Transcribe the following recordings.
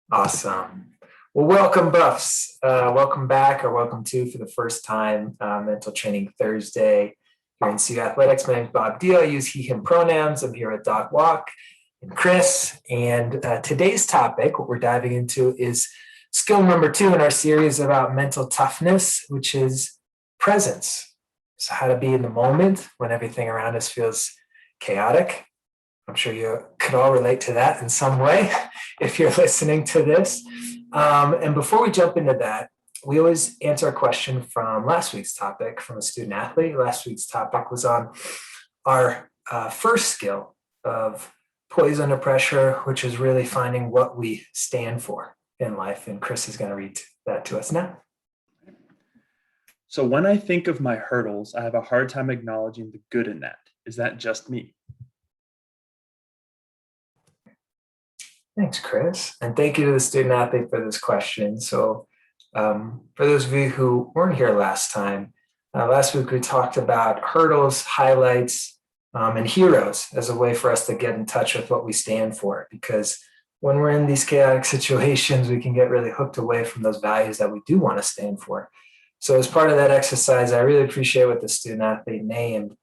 Awesome. Well, welcome, Buffs. Welcome back, or welcome to for the first time, Mental Training Thursday here in CU Athletics. My name is Bob Deal. I use he, him pronouns. I'm here with Doc Walk and Chris. And today's topic, what we're diving into, is skill number 2 in our series about mental toughness, which is presence. So, how to be in the moment when everything around us feels chaotic. I'm sure you could all relate to that in some way if you're listening to this. And before we jump into that, we always answer a question from last week's topic from a student athlete. Last week's topic was on our first skill of poise under pressure, which is really finding what we stand for in life. And Chris is going to read that to us now. So when I think of my hurdles, I have a hard time acknowledging the good in that. Is that just me? Thanks, Chris. And thank you to the student athlete for this question. So for those of you who weren't here last time, last week we talked about hurdles, highlights, and heroes as a way for us to get in touch with what we stand for. Because when we're in these chaotic situations, we can get really hooked away from those values that we do want to stand for. So as part of that exercise, I really appreciate what the student athlete named.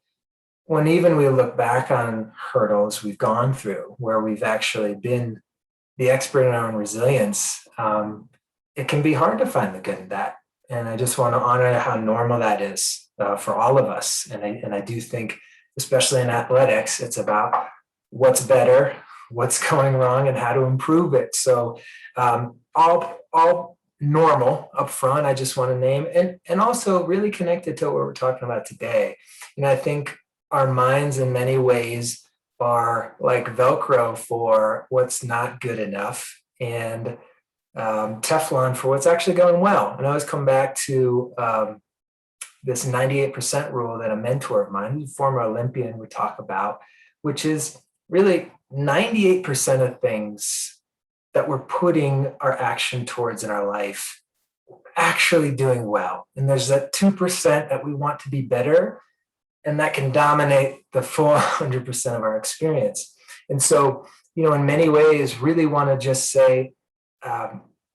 When even we look back on hurdles we've gone through, where we've actually been the expert in our own resilience, it can be hard to find the good in that. And I just want to honor how normal that is for all of us. And I do think, especially in athletics, it's about what's better, what's going wrong, and how to improve it. So all normal up front, I just want to name, and also really connected to what we're talking about today. I think our minds in many ways are like Velcro for what's not good enough, and Teflon for what's actually going well. And I always come back to this 98% rule that a mentor of mine, who's a former Olympian, would talk about, which is really 98% of things that we're putting our action towards in our life actually doing well. And there's that 2% that we want to be better, and that can dominate the full 100% of our experience. And so, in many ways, really want to just say,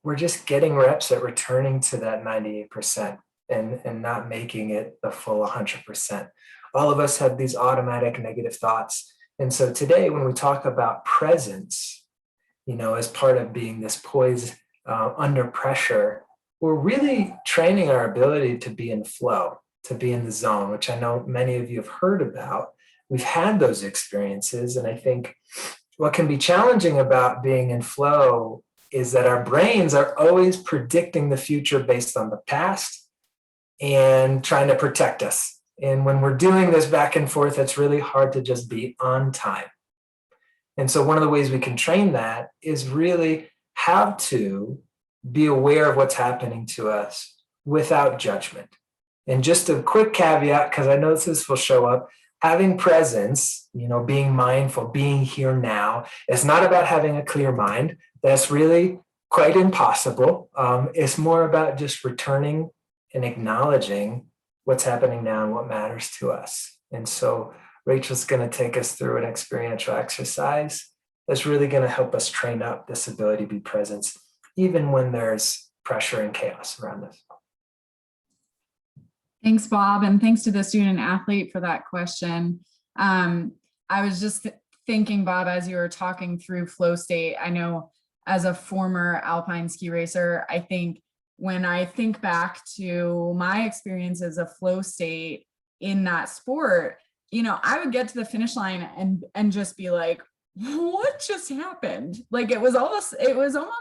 we're just getting reps at returning to that 98% and not making it the full 100%. All of us have these automatic negative thoughts. And so today, when we talk about presence, as part of being this poise under pressure, we're really training our ability to be in flow, to be in the zone, which I know many of you have heard about. We've had those experiences. And I think what can be challenging about being in flow is that our brains are always predicting the future based on the past and trying to protect us. And when we're doing this back and forth, it's really hard to just be on time. And so one of the ways we can train that is really how to be aware of what's happening to us without judgment. And just a quick caveat, because I know this will show up, having presence, being mindful, being here now, it's not about having a clear mind. That's really quite impossible. It's more about just returning and acknowledging what's happening now and what matters to us. And so Rachel's going to take us through an experiential exercise that's really going to help us train up this ability to be present, even when there's pressure and chaos around us. Thanks, Bob, and thanks to the student athlete for that question. I was just thinking, Bob, as you were talking through flow state, I know as a former alpine ski racer, I think when I think back to my experience as a flow state in that sport, I would get to the finish line and just be like, what just happened? Like it was almost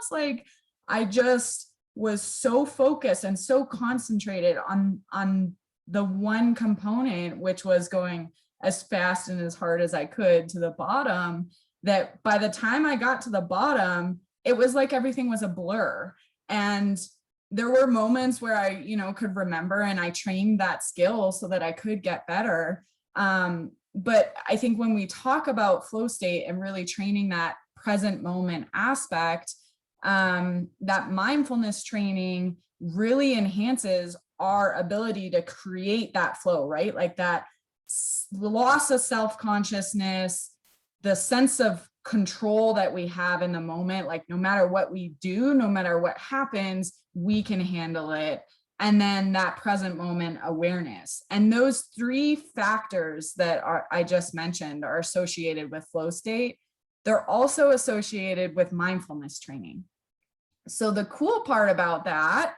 like I just was so focused and so concentrated on the one component, which was going as fast and as hard as I could to the bottom, that by the time I got to the bottom, it was like everything was a blur. And there were moments where I, could remember, and I trained that skill so that I could get better. But I think when we talk about flow state and really training that present moment aspect, that mindfulness training really enhances our ability to create that flow, right? Like that loss of self-consciousness, the sense of control that we have in the moment. Like no matter what we do, no matter what happens, we can handle it. And then that present moment awareness. And those three factors that I just mentioned are associated with flow state. They're also associated with mindfulness training. So the cool part about that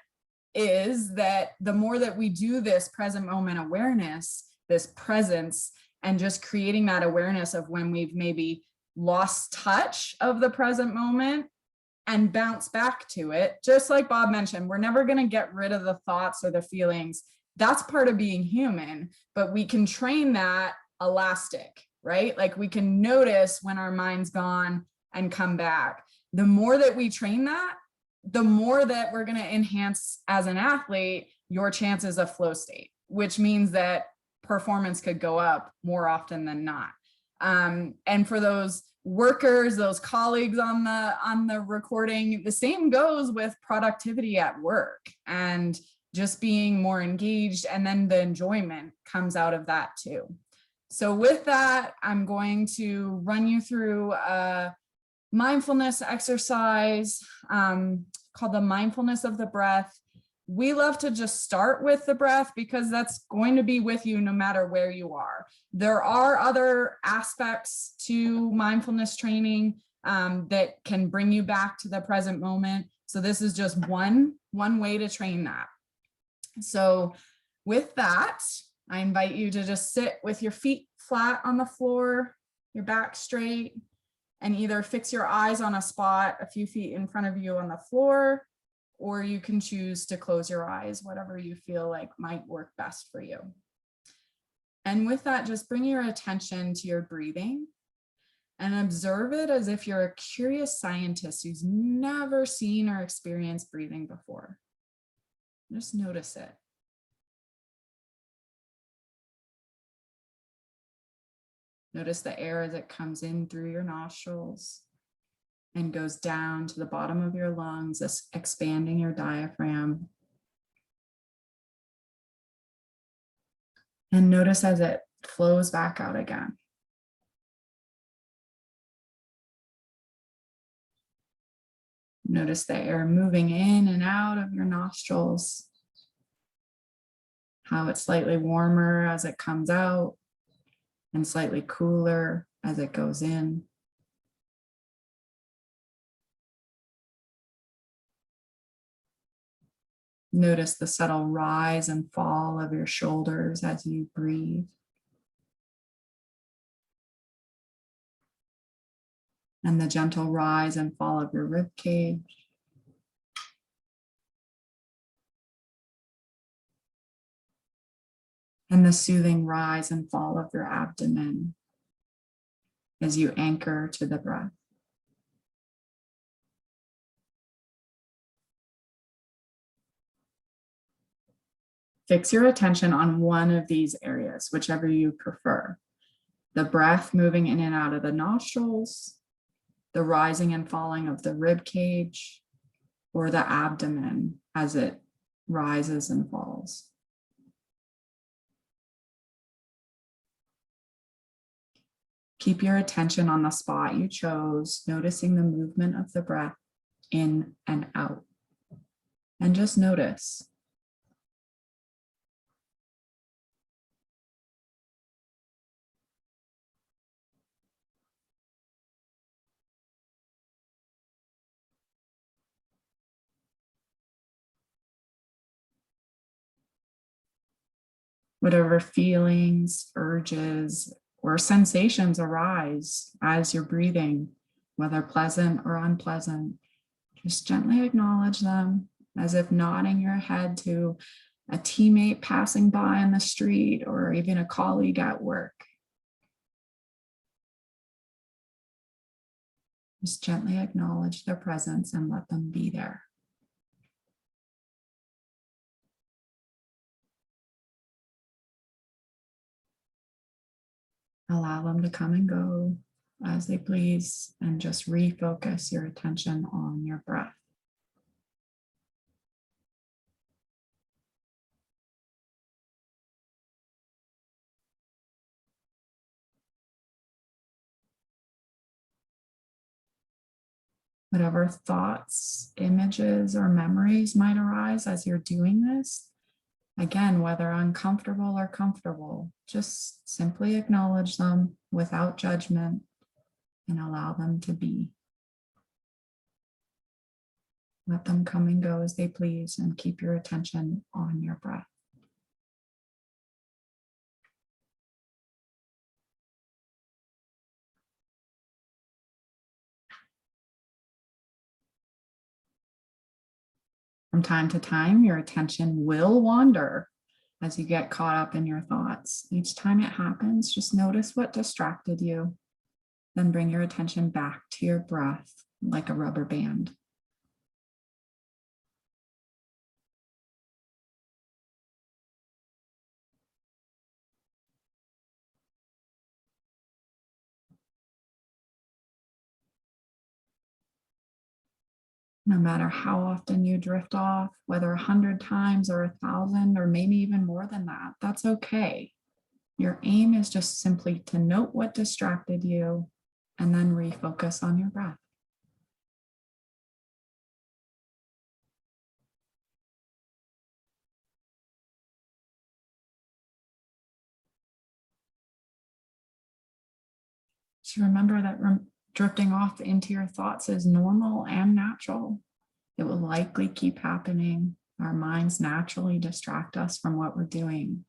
is that the more that we do this present moment awareness, this presence, and just creating that awareness of when we've maybe lost touch of the present moment and bounce back to it. Just like Bob mentioned, we're never going to get rid of the thoughts or the feelings. That's part of being human, but we can train that elastic, right? Like we can notice when our mind's gone and come back. The more that we train that, the more that we're going to enhance as an athlete your chances of flow state, which means that performance could go up more often than not. And for those workers, those colleagues on the recording, the same goes with productivity at work and just being more engaged, and then the enjoyment comes out of that too. So with that, I'm going to run you through a mindfulness exercise called the mindfulness of the breath. We love to just start with the breath because that's going to be with you no matter where you are. There are other aspects to mindfulness training that can bring you back to the present moment. So this is just one way to train that. So with that, I invite you to just sit with your feet flat on the floor, your back straight, and either fix your eyes on a spot a few feet in front of you on the floor, or you can choose to close your eyes, whatever you feel like might work best for you. And with that, just bring your attention to your breathing and observe it as if you're a curious scientist who's never seen or experienced breathing before. Just notice it. Notice the air as it comes in through your nostrils and goes down to the bottom of your lungs, expanding your diaphragm. And notice as it flows back out again. Notice the air moving in and out of your nostrils, how it's slightly warmer as it comes out and slightly cooler as it goes in. Notice the subtle rise and fall of your shoulders as you breathe. And the gentle rise and fall of your rib cage. And the soothing rise and fall of your abdomen as you anchor to the breath. Fix your attention on one of these areas, whichever you prefer. The breath moving in and out of the nostrils, the rising and falling of the rib cage, or the abdomen as it rises and falls. Keep your attention on the spot you chose, noticing the movement of the breath in and out. And just notice. Whatever feelings, urges, or sensations arise as you're breathing, whether pleasant or unpleasant, just gently acknowledge them as if nodding your head to a teammate passing by on the street or even a colleague at work. Just gently acknowledge their presence and let them be there. Allow them to come and go as they please, and just refocus your attention on your breath. Whatever thoughts, images, or memories might arise as you're doing this, again, whether uncomfortable or comfortable, just simply acknowledge them without judgment and allow them to be. Let them come and go as they please and keep your attention on your breath. From time to time, your attention will wander as you get caught up in your thoughts. Each time it happens, just notice what distracted you. Then bring your attention back to your breath like a rubber band. No matter how often you drift off, whether 100 times or 1,000 or maybe even more than that, that's okay. Your aim is just simply to note what distracted you and then refocus on your breath. So remember that drifting off into your thoughts is normal and natural. It will likely keep happening. Our minds naturally distract us from what we're doing.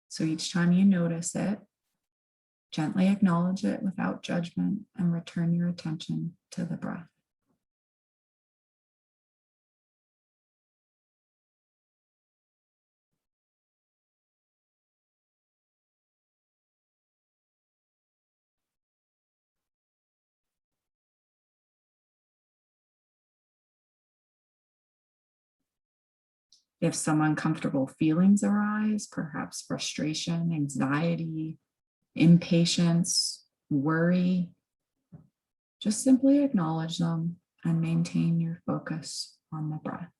So each time you notice it, gently acknowledge it without judgment and return your attention to the breath. If some uncomfortable feelings arise, perhaps frustration, anxiety, impatience, worry, just simply acknowledge them and maintain your focus on the breath.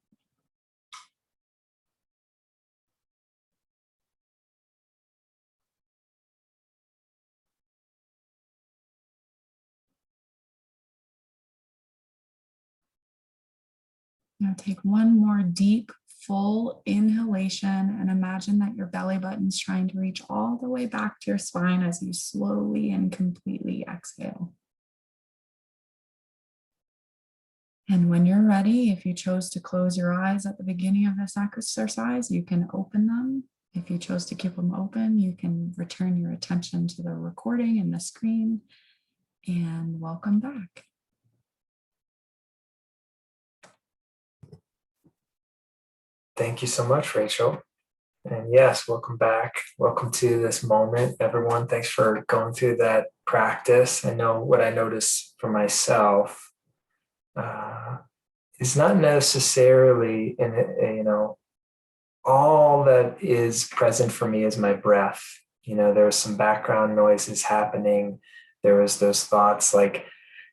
Now take one more deep, full inhalation and imagine that your belly button's trying to reach all the way back to your spine as you slowly and completely exhale. And when you're ready, if you chose to close your eyes at the beginning of this exercise, you can open them. If you chose to keep them open, you can return your attention to the recording and the screen. And welcome back. Thank you so much, Rachel. And yes, welcome back. Welcome to this moment, everyone. Thanks for going through that practice. I know what I noticed for myself is not necessarily all that is present for me is my breath. There was some background noises happening. There was those thoughts like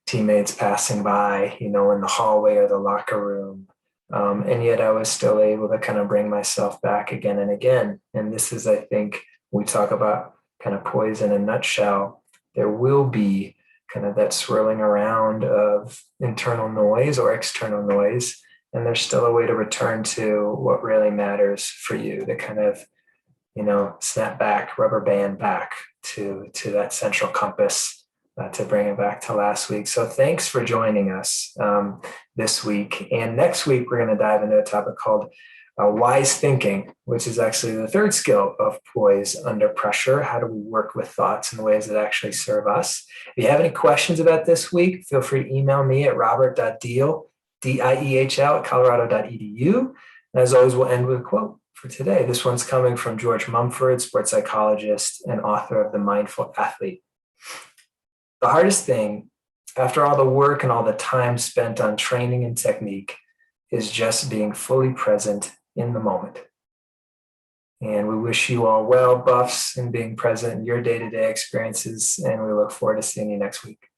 teammates passing by, in the hallway or the locker room. And yet I was still able to kind of bring myself back again and again. And this is, I think, we talk about kind of poise in a nutshell. There will be kind of that swirling around of internal noise or external noise. And there's still a way to return to what really matters for you, to kind of, snap back, rubber band back to that central compass, to bring it back to last week. So thanks for joining us this week. And next week, we're going to dive into a topic called wise thinking, which is actually the third skill of poise under pressure. How do we work with thoughts in ways that actually serve us? If you have any questions about this week, feel free to email me at robert.diehl, D-I-E-H-L, at colorado.edu. And as always, we'll end with a quote for today. This one's coming from George Mumford, sports psychologist and author of The Mindful Athlete. The hardest thing, after all the work and all the time spent on training and technique, is just being fully present in the moment. And we wish you all well, buffs, in being present in your day-to-day experiences, and we look forward to seeing you next week.